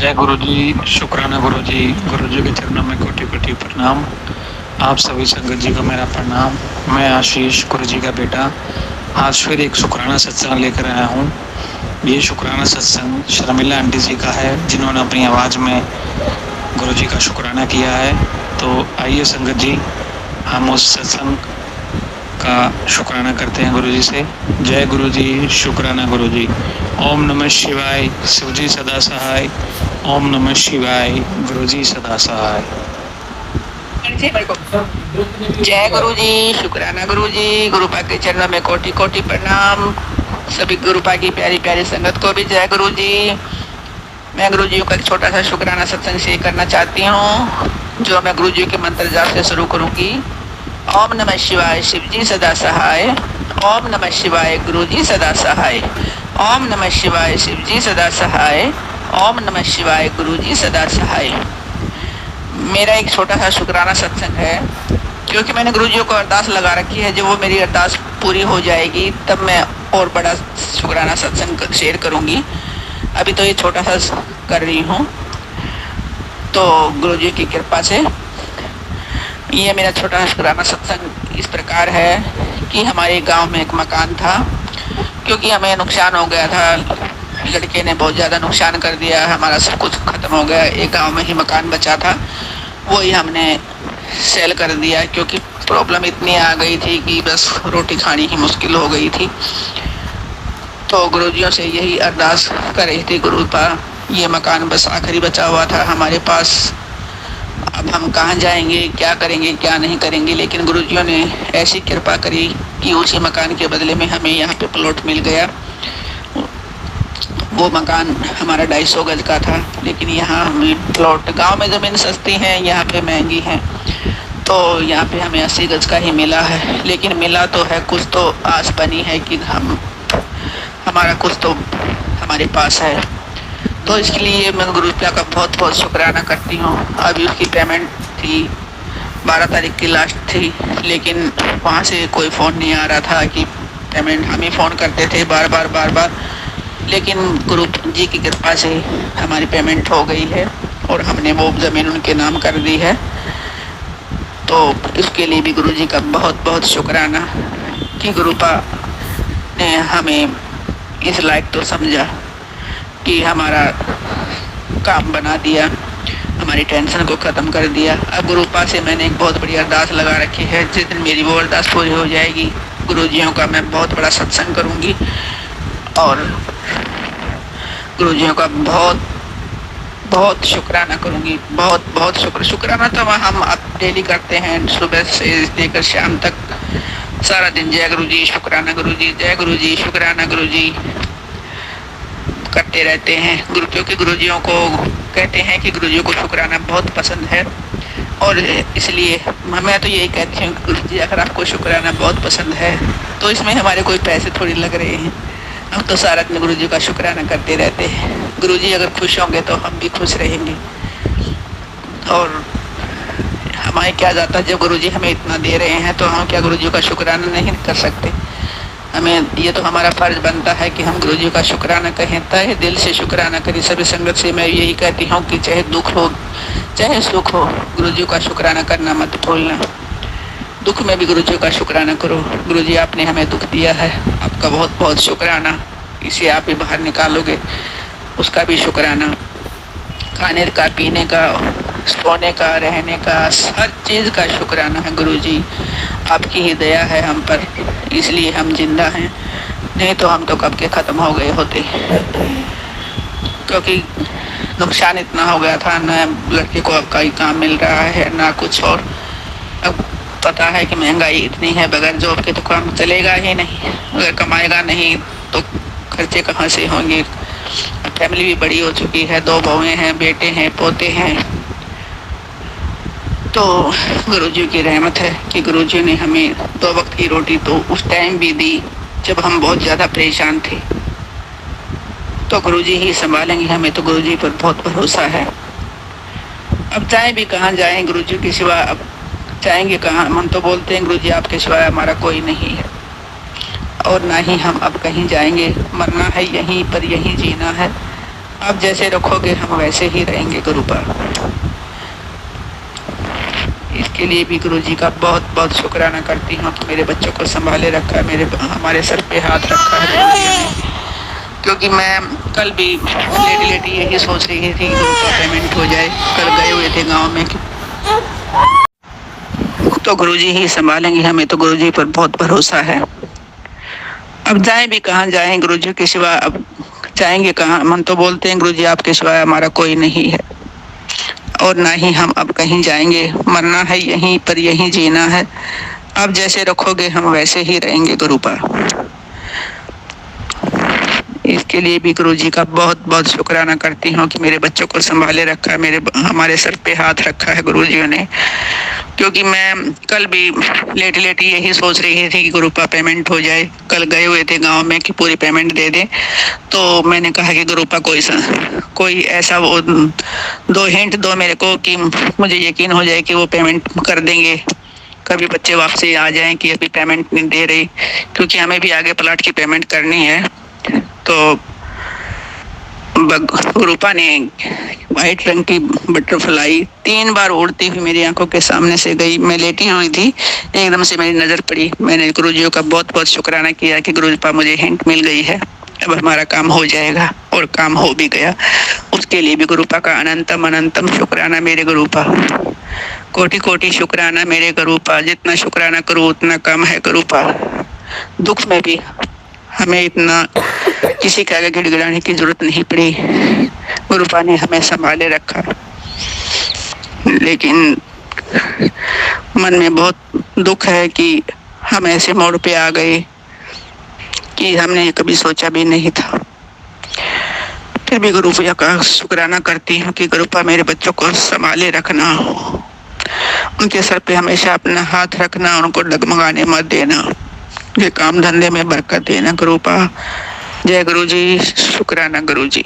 जय गुरु जी, शुक्राना गुरु जी। गुरु जी के चरणों में कोटि कोटि प्रणाम। आप सभी संगत जी को मेरा प्रणाम। मैं आशीष, गुरु जी का बेटा, आज फिर एक शुक्राना सत्संग लेकर आया हूँ। ये शुक्राना सत्संग शर्मिला आंटी जी का है, जिन्होंने अपनी आवाज़ में गुरु जी का शुक्राना किया है। तो आइए संगत जी, हम उस सत्संग का शुक्राना करते हैं गुरु जी से। जय गुरु जी, शुक्राना गुरु जी। ओम नमः शिवाय, शिव जी सदा सहाय। ओम नमः शिवाय, गुरु जी सदा सहाय। जय गुरु जी, शुक्राना गुरु जी। गुरुपा के चरणों में कोटि कोटि प्रणाम। सभी गुरुपा की प्यारी प्यारी संगत को भी जय गुरु जी। मैं गुरु जी का एक छोटा सा शुक्राना सत्संग शेयर करना चाहती हूँ, जो मैं गुरु जी के मंत्र जाप से शुरू करूंगी। ओम नमः शिवाय, शिव जी सदा सहाय। ओम नमः शिवाय, गुरु जी सदा सहाय। ओम नमः शिवाय, शिव जी सदा सहाय। ओम नमः शिवाय, गुरु जी सदा सहाय। मेरा एक छोटा सा शुक्राना सत्संग है, क्योंकि मैंने गुरु जी को अरदास लगा रखी है। जब वो मेरी अरदास पूरी हो जाएगी तब मैं और बड़ा शुक्राना सत्संग शेयर करूंगी। अभी तो ये छोटा सा कर रही हूँ। तो गुरु जी की कृपा से ये मेरा छोटा सा शुक्राना सत्संग इस प्रकार है कि हमारे गांव में एक मकान था, क्योंकि हमें नुकसान हो गया था। लड़के ने बहुत ज़्यादा नुकसान कर दिया, हमारा सब कुछ खत्म हो गया। एक गांव में ही मकान बचा था, वो ही हमने सेल कर दिया, क्योंकि प्रॉब्लम इतनी आ गई थी कि बस रोटी खानी ही मुश्किल हो गई थी। तो गुरुजियों से यही अरदास कर रही थी, गुरुपा ये मकान बस आखिरी बचा हुआ था हमारे पास, अब हम कहाँ जाएंगे, क्या करेंगे, क्या नहीं करेंगे। लेकिन गुरुजियों ने ऐसी कृपा करी कि उसी मकान के बदले में हमें यहाँ पे प्लॉट मिल गया। वो मकान हमारा 250 गज का था, लेकिन यहाँ हमें प्लॉट, गांव में ज़मीन सस्ती है, यहाँ पे महंगी है। तो यहाँ पे हमें 80 गज का ही मिला है, लेकिन मिला तो है कुछ, तो आस बनी है कि हमारा कुछ तो हमारे पास है। तो इसके लिए मैं गुरु का बहुत बहुत शुक्राना करती हूँ। अभी उसकी पेमेंट थी, 12 तारीख की लास्ट थी, लेकिन वहाँ से कोई फ़ोन नहीं आ रहा था कि पेमेंट, हम ही फ़ोन करते थे बार बार, लेकिन गुरु जी की कृपा से हमारी पेमेंट हो गई है और हमने वो ज़मीन उनके नाम कर दी है। तो इसके लिए भी गुरु जी का बहुत बहुत शुक्राना कि गुरुपा ने हमें इस लायक तो समझा कि हमारा काम बना दिया, हमारी टेंशन को ख़त्म कर दिया। अब गुरुपा से मैंने एक बहुत बड़ी अरदास लगा रखी है। जिस दिन मेरी वो अरदास पूरी हो जाएगी, गुरुजियों का मैं बहुत बड़ा सत्संग करूँगी और गुरुजियों का बहुत बहुत शुक्राना करूँगी। बहुत बहुत शुक्राना तो हम अब डेली करते हैं, सुबह से लेकर शाम तक सारा दिन जय गुरु जी, शुक्राना गुरु जी, जय गुरु जी, शुक्राना गुरु जी करते रहते हैं। क्योंकि गुरुजियों को कहते हैं कि गुरुजियों को शुक्राना बहुत पसंद है, और इसलिए मैं तो यही कहती हूँ कि गुरु जी अगर आपको शुक्राना बहुत पसंद है तो इसमें हमारे कोई पैसे थोड़ी लग रहे हैं, हम तो सारा दिन गुरु जी का शुक्राना करते रहते हैं। गुरु जी अगर खुश होंगे तो हम भी खुश रहेंगे, और हमारे क्या जाता, जब गुरु जी हमें इतना दे रहे हैं तो हम क्या गुरु जी का शुक्राना नहीं कर सकते। हमें ये तो हमारा फर्ज बनता है कि हम गुरु जी का शुक्राना कहें, तहे दिल से शुक्राना करें। सभी संगत से मैं यही कहती हूँ कि चाहे दुख हो चाहे सुख हो, गुरु जी का शुक्राना करना मत भूलना। दुख में भी गुरु जी का शुक्राना करो। गुरु जी आपने हमें दुख दिया है, आपका बहुत बहुत शुक्राना। इसे आप भी बाहर निकालोगे, उसका भी शुक्राना। खाने का, पीने का, सोने का, रहने का, हर चीज़ का शुक्राना है। गुरु जी आपकी ही दया है हम पर, इसलिए हम जिंदा हैं, नहीं तो हम तो कब के ख़त्म हो गए होते। क्योंकि नुकसान इतना हो गया था, न लड़के को अब कहीं काम मिल रहा है ना कुछ, और अब पता है कि महंगाई इतनी है, बगैर जॉब के तो काम चलेगा ही नहीं। अगर कमाएगा नहीं तो खर्चे कहाँ से होंगे। फैमिली भी बड़ी हो चुकी है, 2 बहुएं हैं, बेटे हैं, पोते हैं। तो गुरुजी की रहमत है कि गुरुजी ने हमें 2 वक्त की रोटी तो उस टाइम भी दी जब हम बहुत ज़्यादा परेशान थे। तो गुरुजी ही संभालेंगे हमें, तो गुरुजी पर बहुत भरोसा है। अब जाएं भी कहाँ जाएं, गुरुजी के सिवा अब जाएंगे कहाँ। हम तो बोलते हैं गुरुजी आपके सिवा हमारा कोई नहीं है, और ना ही हम अब कहीं जाएंगे। मरना है यहीं पर, यहीं जीना है। आप जैसे रखोगे हम वैसे ही रहेंगे गुरुपा। इसके लिए भी गुरु जी का बहुत बहुत शुक्राना करती हूँ कि मेरे बच्चों को संभाले रखा है, हमारे सर पे हाथ रखा है गुरु जी ने। क्योंकि मैं कल भी लेटी यही सोच रही थी कि गुरु का पेमेंट हो जाए। कल गए हुए थे गांव में तो गुरु जी ही संभालेंगे हमें, तो गुरु जी पर बहुत भरोसा है। अब जाएं भी कहाँ जाएं गुरु जी के सिवा, अब जाएंगे कहाँ। मन तो बोलते हैं गुरु जी आपके सिवा हमारा कोई नहीं है, और ना ही हम अब कहीं जाएंगे। मरना है यहीं पर, यहीं जीना है। आप जैसे रखोगे हम वैसे ही रहेंगे गुरुपा। इसके लिए भी गुरु जी का बहुत बहुत शुक्राना करती हूँ कि मेरे बच्चों को संभाले रखा है, हमारे सर पे हाथ रखा है गुरु जी ने। क्योंकि मैं कल भी लेटी यही सोच रही थी कि गुरुपा पेमेंट हो जाए। कल गए हुए थे गांव में कि पूरी पेमेंट दे दे, तो मैंने कहा कि गुरुपा कोई ऐसा वो दो हिंट दो मेरे को कि मुझे यकीन हो जाए कि वो पेमेंट कर देंगे। कभी बच्चे वापसी आ जाएं कि अभी पेमेंट नहीं दे रही, क्योंकि हमें भी आगे प्लाट की पेमेंट करनी है। तो रूपा ने व्हाइट रंग की बटरफ्लाई 3 बार उड़ती हुई मेरी आंखों के सामने से गई। मैं लेटी हुई थी, एकदम से मेरी नजर पड़ी। मैंने गुरुजी का बहुत बहुत शुक्राना किया कि गुरुपा मुझे हिंट मिल गई है, अब हमारा काम हो जाएगा, और काम हो भी गया। उसके लिए भी गुरुपा का अनंतम अनंतम शुक्राना मेरे गुरुपा। कोटि कोटि शुक्राना मेरे गुरुपा। जितना शुक्राना करूँ उतना कम है गुरुपा। दुख में भी हमें इतना किसी के आगे गिड़गिड़ाने की जरूरत नहीं पड़ी। गुरुपा ने हमें संभाले रखा। लेकिन मन में बहुत दुख है कि हम ऐसे मोड़ पे आ गए कि हमने कभी सोचा भी नहीं था। फिर भी गुरुपा का शुक्राना करती हूँ कि गुरुपा मेरे बच्चों को संभाले रखना, उनके सर पे हमेशा अपना हाथ रखना, उनको डगमगाने मत देना, ये काम धंधे में बरकत देना गुरुपा। जय गुरु जी, शुक्राना गुरु जी।